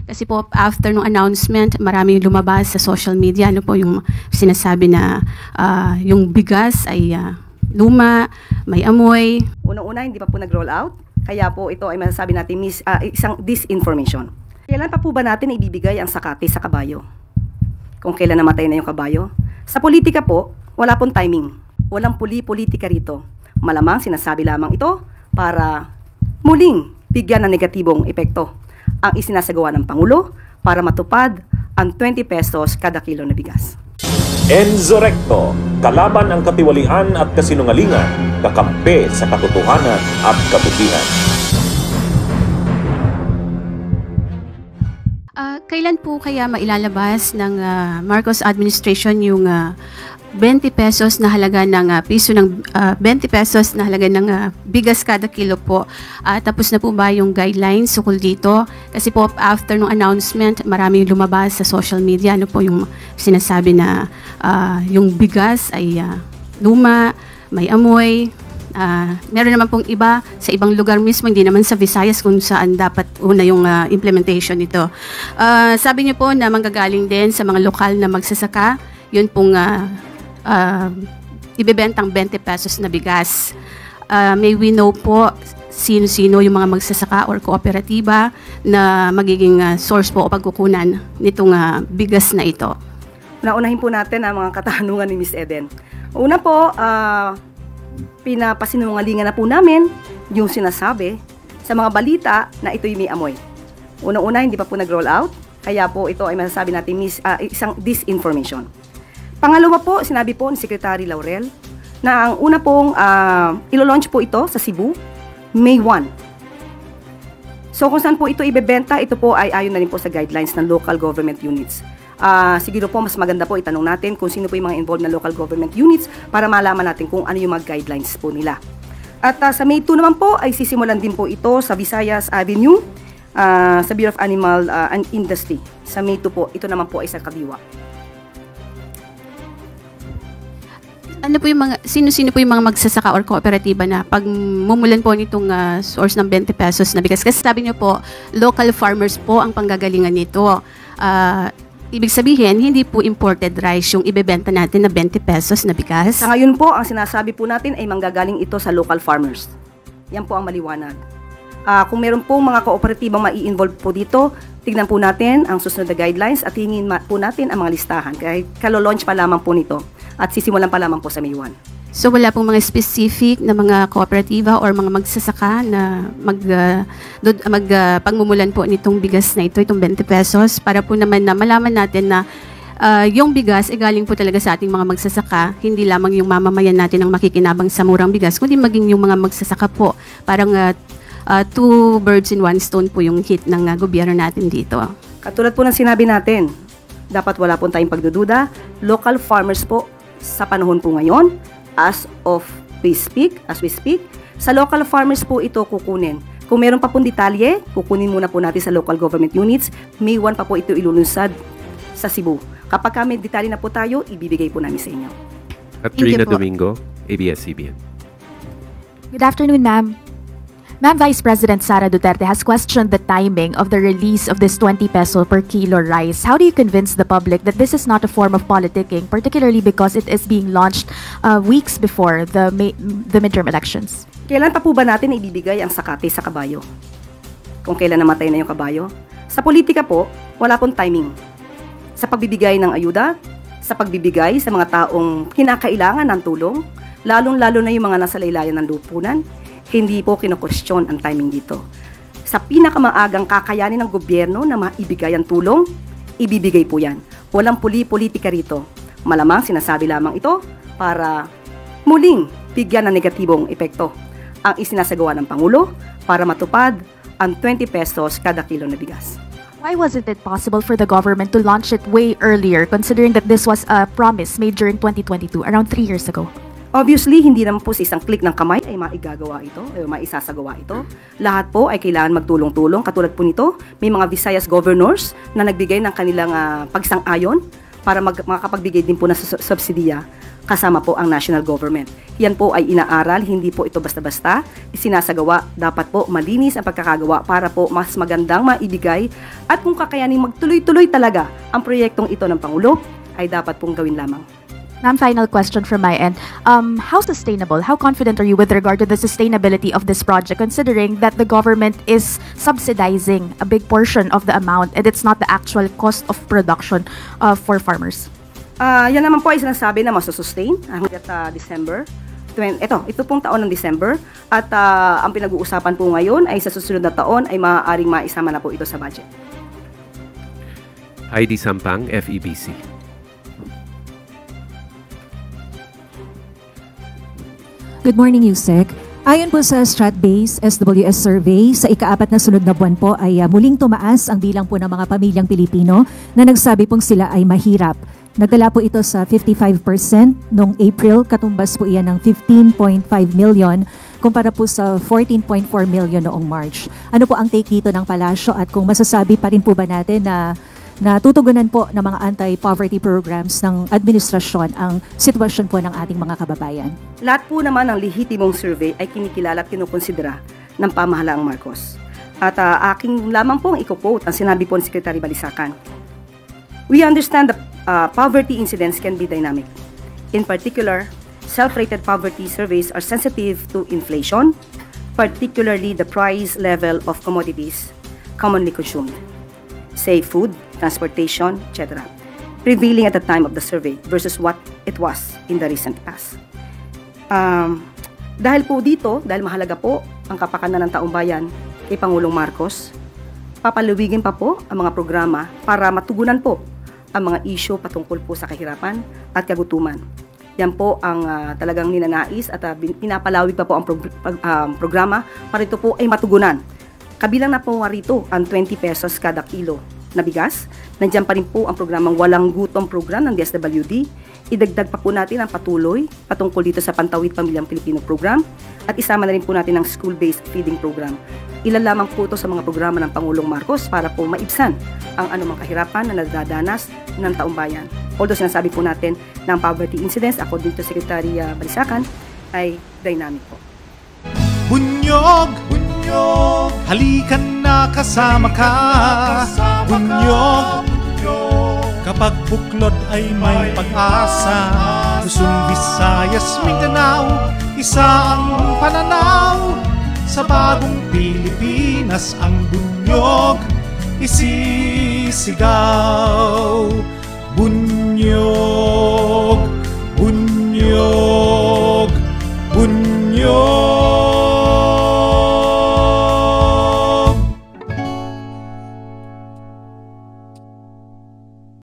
Kasi po after nung announcement, maraming lumabas sa social media, ano po yung sinasabi na yung bigas ay luma, may amoy. Unang-una, hindi pa po nag-roll out. Kaya po ito ay masasabi natin isang disinformation. Kailan pa po ba natin ibibigay ang sakate sa kabayo? Kung kailan namatay na yung kabayo? Sa politika po, wala pong timing. Walang politika rito. Malamang sinasabi lamang ito para muling bigyan ng negatibong epekto ang isinasagawa ng Pangulo para matupad ang 20 pesos kada kilo na bigas. Enzo Recto, kalaban ang katiwalian at kasinungalingan, kakampi sa katotohanan at kabutihan. Kailan po kaya mailalabas ng Marcos administration yung 20 pesos na halaga ng 20 pesos na halaga ng bigas kada kilo po? Tapos na po ba yung guidelines ukol dito? Kasi po after nung announcement, maraming lumabas sa social media, ano po yung sinasabi na yung bigas ay luma, may amoy. Meron naman pong iba sa ibang lugar mismo, hindi naman sa Visayas kung saan dapat una yung implementation nito. Sabi niyo po na manggagaling din sa mga lokal na magsasaka, yun pong ibebentang 20 pesos na bigas. May we know po sino-sino yung mga magsasaka or kooperatiba na magiging source po o pagkukunan nitong bigas na ito. Naunahin po natin ang mga katanungan ni Ms. Eden. Una po, pinapasinungalingan na po namin yung sinasabi sa mga balita na ito'y may amoy. Unang-una, hindi pa po nag-roll out, kaya po ito ay masasabi natin isang disinformation. Pangalawa po, sinabi po ni Secretary Laurel na ang una pong ilo-launch po ito sa Cebu, May 1. So kung saan po ito ibebenta, ito po ay ayon na rin po sa guidelines ng local government units. Siguro po mas maganda po itanong natin kung sino po yung mga involved na local government units para malaman natin kung ano yung mga guidelines po nila. At sa May 2 naman po ay sisimulan din po ito sa Visayas Avenue sa Bureau of Animal and Industry. Sa May 2 po, ito naman po ay sa Kabiwa. Ano po yung mga sino-sino po yung mga magsasaka or kooperatiba na pag mumulan po nitong source ng 20 pesos na bigas? Kasi sabi niyo po, local farmers po ang panggagalingan nito. Ibig sabihin, hindi po imported rice yung ibebenta natin na 20 pesos na bigas? Sa ngayon po, ang sinasabi po natin ay manggagaling ito sa local farmers. Yan po ang maliwanag. Kung meron po mga kooperatibang mai-involve po dito, tignan po natin ang susunod na guidelines at hingin po natin ang mga listahan. Kahit kalo-launch pa lamang po nito at sisimulan pa lamang po sa May 1. So wala pong mga specific na mga kooperatiba or mga magsasaka na pagmumulan po nitong bigas na ito, itong 20 pesos, para po naman na malaman natin na yung bigas galing po talaga sa ating mga magsasaka, hindi lamang yung mamamayan natin ang makikinabang sa murang bigas, kundi maging yung mga magsasaka po. Parang two birds in one stone po yung hit ng gobyerno natin dito. Katulad po ng sinabi natin, dapat wala po tayong pagdududa, local farmers po sa panahon po ngayon, as we speak, sa local farmers po ito kukunin. Kung meron pa pong detalye, kukunin muna po natin sa local government units. May 1 pa po ito ilulunsad sa Cebu. Kapag may detalye na po tayo, ibibigay po namin sa inyo. Katrina Domingo, ABS-CBN. Good afternoon, ma'am. Ma'am, Vice President Sara Duterte has questioned the timing of the release of this 20 peso per kilo rice. How do you convince the public that this is not a form of politicking, particularly because it is being launched weeks before the midterm elections? Kailan pa po ba natin ibibigay ang sakate sa kabayo? Kung kailan namatay na yung kabayo? Sa politika po, wala pong timing. Sa pagbibigay ng ayuda, sa pagbibigay sa mga taong kinakailangan ng tulong, lalong-lalo na yung mga nasa laylayan ng lupunan, hindi po kino-question ang timing dito. Sa pinakamaagang kakayanin ng gobyerno na maibigay ang tulong, ibibigay po yan. Walang politika rito. Malamang sinasabi lamang ito para muling bigyan ng negatibong epekto ang isinasagawa ng Pangulo para matupad ang 20 pesos kada kilo na bigas. Why wasn't it possible for the government to launch it way earlier, considering that this was a promise made during 2022, around 3 years ago? Obviously, hindi naman po sa isang click ng kamay ay maigagawa ito, ay maisasagawa ito. Lahat po ay kailangan magtulong-tulong. Katulad po nito, may mga Visayas governors na nagbigay ng kanilang pagsang-ayon para makapagbigay din po ng subsidiya. kasama po ang national government. Yan po ay inaaral, hindi po ito basta-basta isinasagawa. Dapat po malinis ang pagkakagawa para po mas magandang maibigay at kung kakayanin magtuloy-tuloy talaga ang proyektong ito ng Pangulo, ay dapat pong gawin lamang. Ma'am, final question from my end. How sustainable, how confident are you with regard to the sustainability of this project, considering that the government is subsidizing a big portion of the amount and it's not the actual cost of production for farmers? Yan naman po ay sinasabi na masusustain hanggang December. Ito pong taon ng December. At ang pinag-uusapan po ngayon ay sa susunod na taon ay maaaring maisama na po ito sa budget. Heidi Sampang, FEBC. Good morning, Yusek. Ayon po sa Stratbase SWS survey, sa ika-4 na sunod na buwan po ay muling tumaas ang bilang po ng mga pamilyang Pilipino na nagsabi pong sila ay mahirap. Nagdala po ito sa 55% noong April, katumbas po iyan ng 15.5 million kumpara po sa 14.4 million noong March. Ano po ang take dito ng palasyo at kung masasabi pa rin po ba natin na natutugunan po ng mga anti-poverty programs ng administrasyon ang sitwasyon po ng ating mga kababayan? Lahat po naman ng lehitimong survey ay kinikilala at kinukonsidera ng pamahalaang Marcos. At aking lamang pong i-quote ang sinabi po ni Secretary Balisacan. We understand that poverty incidence can be dynamic. In particular, self-rated poverty surveys are sensitive to inflation, particularly the price level of commodities commonly consumed, say food, transportation, etc., prevailing at the time of the survey versus what it was in the recent past. Dahil po dito, dahil mahalaga po ang kapakanan ng taong bayan kay Pangulong Marcos, papaluwigin pa po ang mga programa para matugunan po ang mga isyu patungkol po sa kahirapan at kagutuman. Yan po ang talagang ninanais at pinapalawig pa po ang programa para ito po ay matugunan. Kabilang na po rito ang 20 pesos kada kilo na bigas. Nandiyan pa rin po ang programang Walang Gutom program ng DSWD. Idagdag pa po natin ang patuloy patungkol dito sa Pantawid Pamilyang Pilipino program at isama na rin po natin ang school-based feeding program. Ilan lamang po ito sa mga programa ng Pangulong Marcos para po maibsan ang anumang kahirapan na nadadanas ng taong bayan. Although sinasabi po natin na ang poverty incidence, according to Secretary Balisacan, ay dynamic po. Bunyog! Bunyog! Halikan na kasama ka! Bunyog! Kapag buklod ay may pag-asa, Luzon, Visayas, Mindanao, isa ang pananaw. Sa bagong Pilipinas ang bunyog isisigaw. Bunyog!